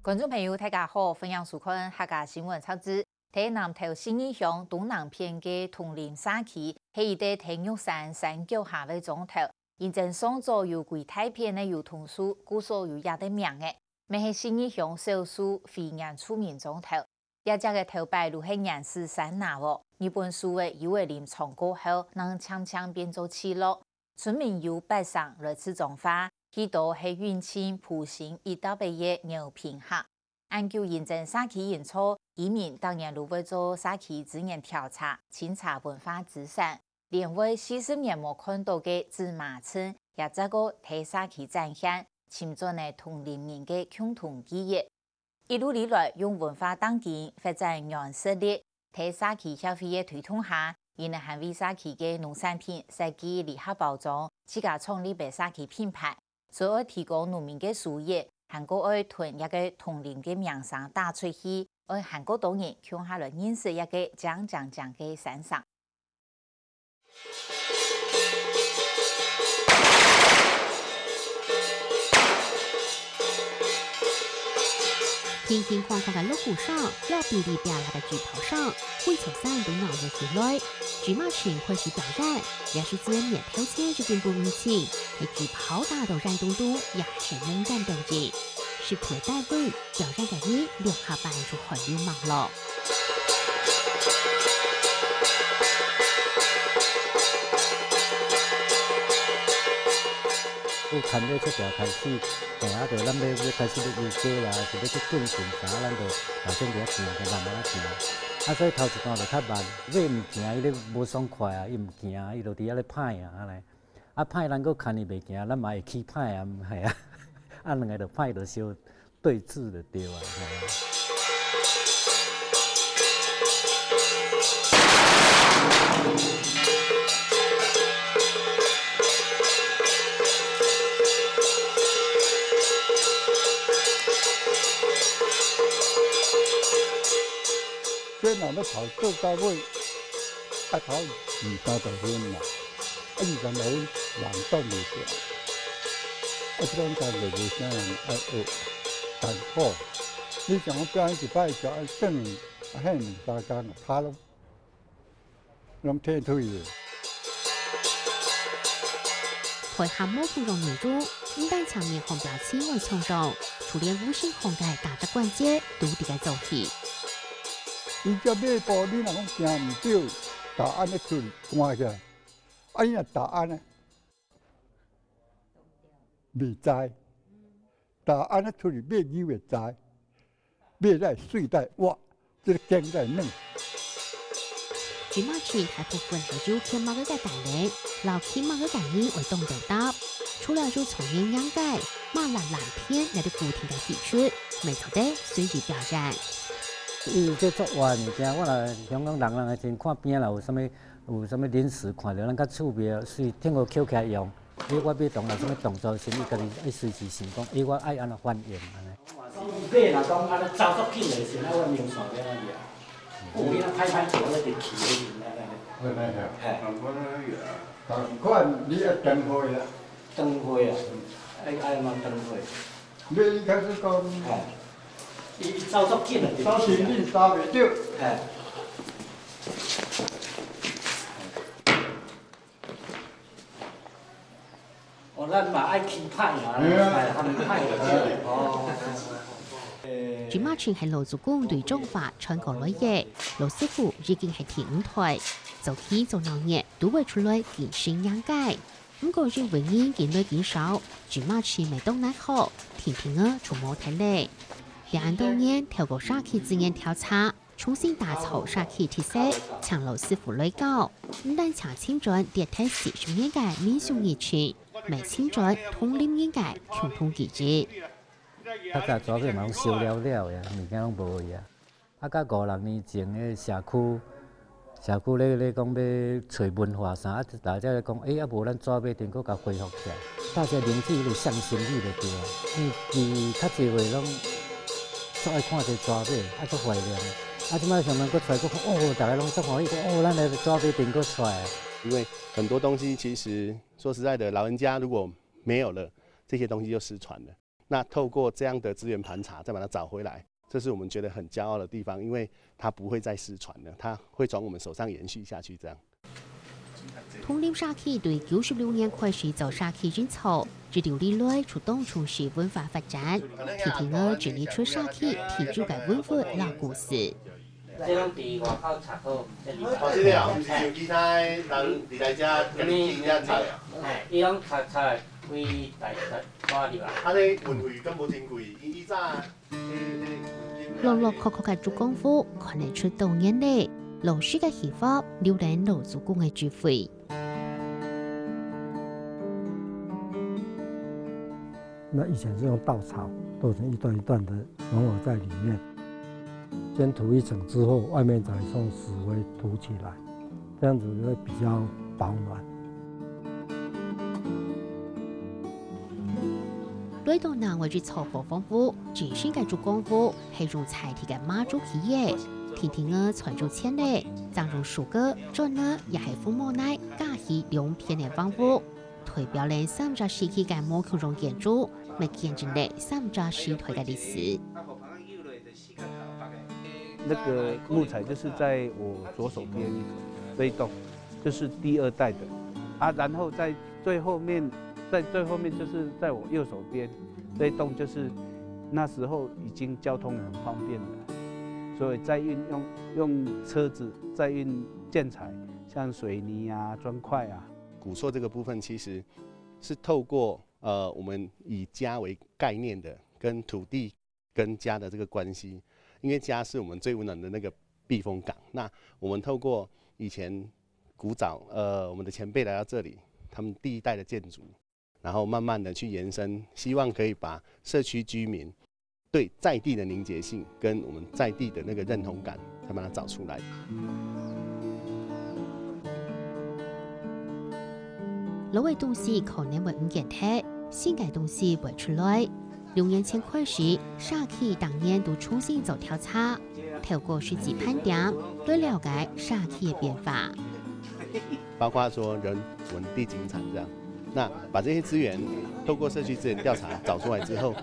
观众朋友，大家好，欢迎收看客家新闻插枝。台南头新义乡东南片嘅桐林社区，係一個體育山山腳下嘅莊頭，現正創造有幾大片嘅油桐樹，故所有也得名嘅，咪係新義鄉少數非常出名莊頭。一隻嘅頭擺路係顏色山拿喎，日本樹嘅有為林長過後，能悄悄變做起落，村民有擺上來吃種花。許多係運慶普星一到八月牛平客，研究認證社區演出，移民當然都會做社區資源調查，清查文化資產。連為40年冇看到嘅芝麻村，也這個替社區展現潛在嘅同齡人嘅共同記憶。一路以來用文化當建發展軟實力，替社區消費嘅推動下，因為係為社區嘅農產品設計禮盒包裝，自家創立嘅社區品牌。所以提高農民嘅收入，韓國愛屯一個同齡嘅名聲打出去，而韓國當然向下來認識一個講嘅山上。輕輕晃晃嘅路虎上，要比例表達嘅舉跑上，會球賽都鬧熱起來。舉馬群開始表演，也是今年頭前就進步明顯，喺舉跑打到燃動度也是能戰鬥技，是佢帶隊表演嘅呢6下半就很有望咯。有看到這條開始，啊，就咱要開始要遊街啦，就要去進行啥，咱就頭先就行，就慢慢行。啊，所以頭一段就較慢，買物件伊咧無爽快啊，伊唔行，伊就佇遐咧歹啊，安尼。啊，歹咱佫看伊袂行，咱嘛會起歹啊，係啊。啊，兩個就歹就相對峙就對啊，係啊。這人要跑做到尾，啊跑2-3分嘛，啊20分人擋唔住，啊這種就袂啥人愛學，但好，你像我表演一擺就愛證明，啊遐2-3天跑咯，攏退退嘅。台下冇芙蓉女主，唔但場面紅表情為從容，就連五星紅嘅大隻關節都佇個做戲。伊只馬步你若講行唔對，答案咧出關起來，啊伊若答案咧未知，答案咧出去馬牛會知，馬來水帶哇，這個經在嫩。舉馬群大部分係要天馬嗰個大領，老天馬嗰個人為動頭搭，除了就從演養雞、馬蘭藍片嚟到不停嘅提出，每頭的隨意表演。伊這作活物件，我來香港人誒真看邊啦，有啥物臨時看到咱較趣味，隨聽個口起來用。我要動有啥物動作時，伊家己愛隨時想講，我愛安怎反應安尼。馬若講安尼走足緊嚟時，我描述俾你啊。有啲啊歹做咧，就企喺邊咧。係。但看你要燈會啊，燈會啊，愛嘛燈會。你開始講。係。伊走足緊啊！走緊你走袂着。係。哦，咱嘛愛起歹啊，係含歹嘅。哦。舉馬群係老祖公對種法傳過來嘅，老師傅已經係第5代，早期做農業都會出來見新養雞。不過因為因見來見少，舉馬群未當難學，天天啊做冇睇嚟。2多年透過社區資源調查，重新打造社區特色，請老師傅來教，唔但請青專迭代40年嘅民俗藝群，未青專同齡人嘅共同記憶。較早紙片嘛攏燒了了呀，物件攏無去啊。啊，甲5-6年前嘅社區咧講要找文化啥，啊大家咧講，啊無咱紙片佫甲恢復起來，大家凝聚咧向心力就對啊。伊較濟話攏足愛看這紙片，啊足懷念。啊，即擺上面佫出來佫看，哦，大家攏足歡喜，哦，咱的紙片佫出來。因為很多東西其實說實在的，老人家如果沒有了，這些東西就失傳了。那透过这样的资源盘查，再把它找回来，这是我们觉得很骄傲的地方，因为它不会再失传了，它会从我们手上延续下去。这样。统领社區對96年開始做社區人潮，直到歷來出動從事文化發展，天天我整理出社區提出嘅文化老故事。这拢伫外口查好，這個啊，唔是像其他人嚟來遮跟你經驗查啊。伊拢查來歸大入啊。啊，你運費咁冇真貴，以早。落落確確嘅做功夫，看得出多年嚟老師嘅希望，留戀老祖公嘅智慧。那以前是用稻草剁成一段一段的融合在里面，先涂一层之后，外面再用石灰涂起来，这样子会比较保暖。對到南為住草火豐富，自身嘅做功夫係用菜體嘅媽祖企業，天天嘅傳做千里，將用樹果、磚呢也係父母奶加起兩片嘅豐富。代表了300世紀嘅木構容建築，咪見證了300世代嘅歷史。那个木材就是在我左手边这一栋，就是第2代的啊，然后在最后面就是在我右手边这一栋，就是那时候已经交通很方便了，所以在用车子在运建材，像水泥啊、砖块啊。古厝这个部分其实是透过我们以家为概念的，跟土地跟家的这个关系，因为家是我们最温暖的那个避风港。那我们透过以前古早我们的前辈来到这里，他们第1代的建筑，然后慢慢的去延伸，希望可以把社区居民对在地的凝结性跟我们在地的那个认同感，再把它找出来。老嘅東西可能會唔見體，新嘅東西會出來。6年前開始，社區當年都重新做調查，透過實際盤點，來了解社區嘅變化。包括說人文地景產這樣，那把這些資源透過社區資源調查找出來之後，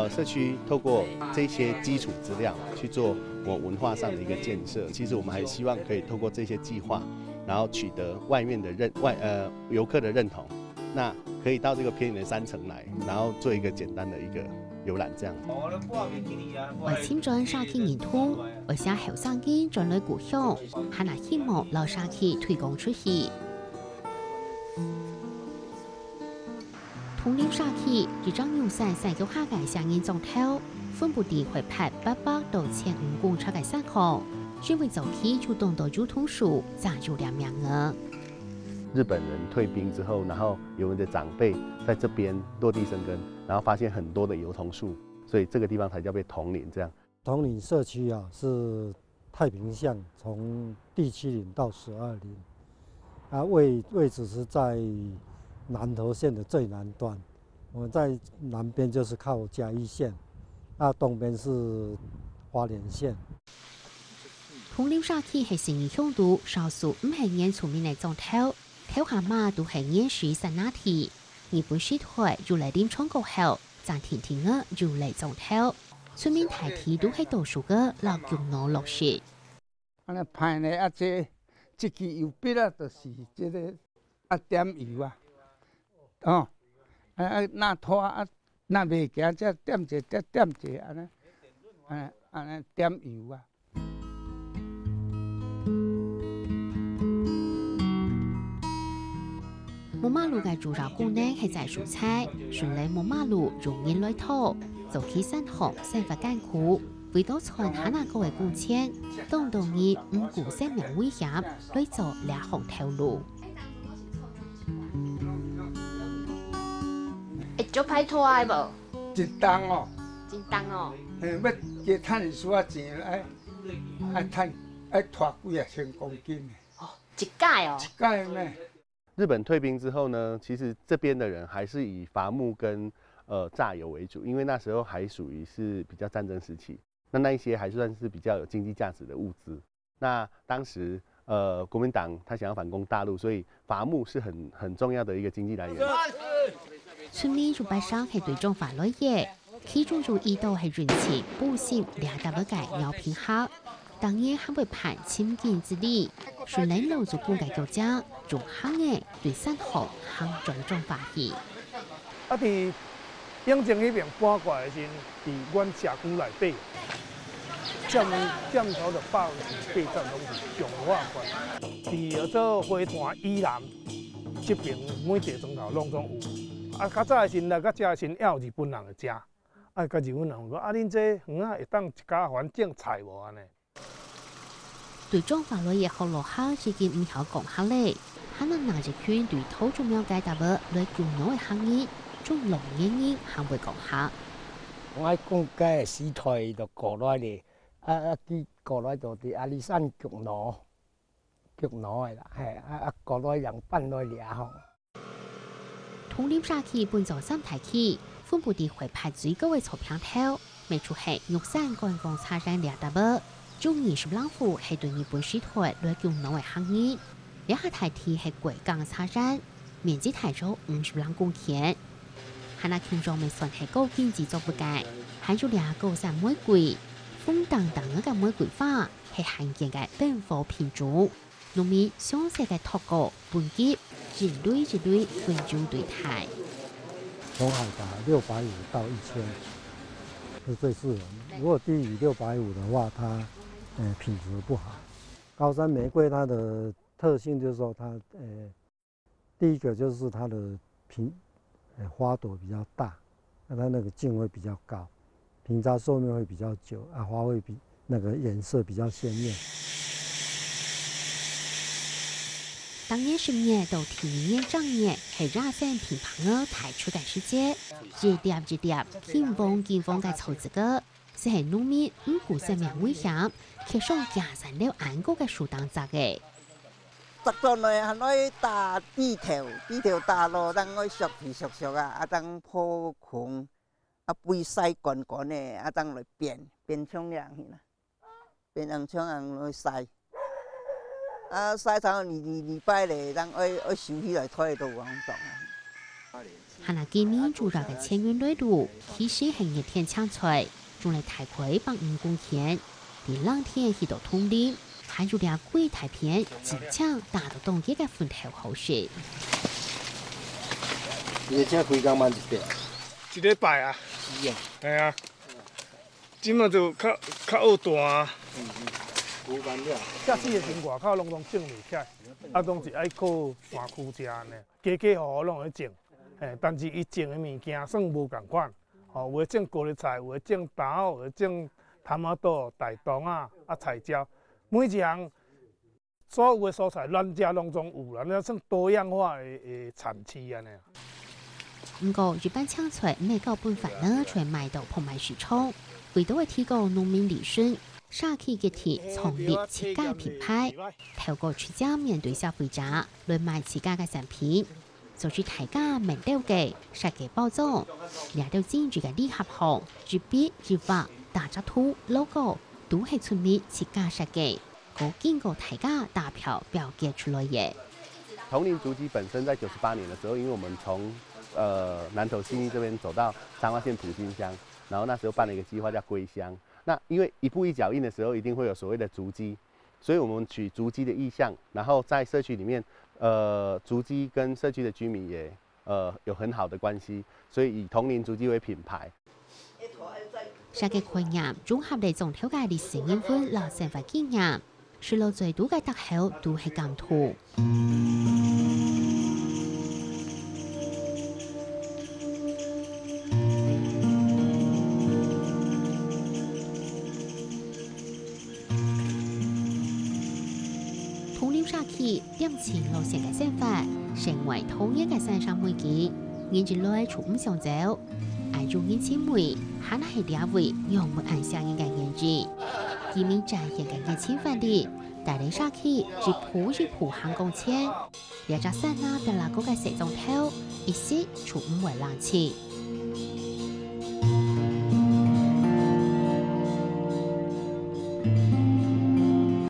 社區透過這些基礎資料去做我文化上的一個建設。其實我們還希望可以透過這些計劃，然後取得外面的遊客的認同，那可以到這個偏遠的山城來，然後做一個簡單的一個遊覽這樣。為簽咗社區認同，為寫後生嘅轉來故鄉，係拿希望老社區推廣出去。統領社區一張用396嘅聲音總頭，分布地會派800到1500公尺嘅山河。因為早期就動到交通數，佔住2名額。日本人退兵之後，然後有我們的長輩在這邊落地生根，然後發現很多的油桐樹，所以這個地方才叫被統領。這樣，統領社區啊，是太平巷從第7里到12里，啊位置是在南投縣的最南端。我們在南邊就是靠嘉義縣，那東邊是花蓮縣。統領社區係成年向度，少數唔係演出面嘅總頭，頭下馬都係演時神那題。日本時代如來點唱歌後，暫停停嘅如來總頭，出面大體都係多數嘅老強佬落雪。安尼派呢啊，這支油筆啊，就是這個啊點油啊，哦，那拖啊，那袂行，這點者點者安尼點油啊。木馬路嘅主要功能係在蔬菜，順利木馬路容易來土，早期山洪生發艱苦，為到傳下那個嘅貢獻，當容易唔顧生命危險，來做兩項頭路。會做歹拖嘅無？真重哦，真重哦。要加賺少啊錢，愛拖幾啊千公斤。哦，一蓋哦。一蓋咩？日本退兵之後呢，其實這邊的人還是以伐木跟榨油為主，因為那時候還屬於是比較戰爭時期，那一些還算是比較有經濟價值的物資。那當時國民黨他想要反攻大陸，所以伐木是很重要的一個經濟來源。村里就擺上係對種法來嘅，其中就一度係人情補貼兩大個嘅尿片客，當然還會判親近之理，雖然老祖公嘅國家仲行嘅對生活行種種發現。啊！佇永靖迄邊搬過來時，佇阮社區內底，佔頭就80%攏是強化關。佇做花壇以南這邊每地鐘頭攏總有。啊，較早的時來到遮時，還有日本人來食。啊，甲日本人講：啊，恁這園啊會當一家環境菜無安尼？對中法律嘅學落客已經唔曉講客咧，可能拿住圈對土著了解到嘅來共腦嘅行業，仲農業人還會講客。我愛講解時代就過來咧，佢過來就啲阿里山腳腦嘅啦，係過來人搬來掠吼。統領沙期本座生態期，分布地會派最高嘅草坪頭，未出係玉山觀光茶山掠大伯。中20浪府係對日本水台來共腦嘅行業，兩下台地係貴港茶山，面積大咗50萬公頃。係那群眾未算係高經濟作物嘅，係咗兩高山玫瑰，風當當嘅玫瑰花係罕見嘅本土品種。農民詳細嘅托稿本結，一類分種對待。從海拔650到1000是最適合。如果低於650的話，它品質不好。高山玫瑰它的特性就是說它第一個就是它的花朵比較大，那它那個莖會比較高，平渣壽命會比較久，啊花會比那個顏色比較鮮豔。當年10年到天年正月，係熱線乒乓兒抬出嘅世界，一碟天風嘅籌資個，是係農民唔顧生命危險，卻想加上了安國嘅樹當責嘅。實在內係攞打地條打落，等我熟啊，等破孔，啊背曬乾嘅，啊等來變沖涼去啦，變沖涼來曬。啊，曬頭禮拜嚟，等我收起來拖到網上啊。係那見面主要嘅簽約內路，其實係熱天搶菜，仲嚟大概5公頃，連冷天去到通靈，還有兩貴大片，真正打到凍結嘅粉頭好食。你請幾工萬一碟？一禮拜啊。是啊。係啊。今嘛就較惡大。遮水嘅時外口攏種袂起來，啊，攏是愛靠山區食呢。家戶攏會種，但是伊種嘅物件算無共款。吼，有會種高麗菜，有會種豆，有會種蚶仔豆、大東啊，菜椒，每一項所有嘅蔬菜，咱遮攏總有啦，那算多樣化嘅產區安尼。不過，日本搶菜未夠辦法呢，才賣到澎湃市場，為到會提高農民利潤。沙期嘅鐵創立自家品牌，透過出價面對消費者來賣自家嘅產品，做出大家明了嘅設計包裝，掠到精緻嘅禮盒行，日筆日畫大紮圖 logo 都係村民自家設計，個經過大家大票標記出來嘅。統領竹雞本身在98年的時候，因為我們從南投信義這邊走到彰化縣埔心鄉，然後那時候辦了一個計劃叫歸鄉。那因為一步一腳印的時候，一定會有所謂的竹雞，所以我們取竹雞的意象，然後在社區裡面，竹雞跟社區的居民也有很好的關係，所以以統領竹雞為品牌。設計概念綜合嚟總體嘅歷史因素和生活經驗，除了最多嘅特效都係感圖。點前路線嘅生法，成為統一嘅山上媒景。現住來從唔上走，愛用嘅纖維，可能係兩位用唔按相應嘅顏值。見面展現嘅熱情範例，帶領沙期一鋪行公車，兩隻山啦，俾拉高嘅石鐘頭，一時從唔為冷氣。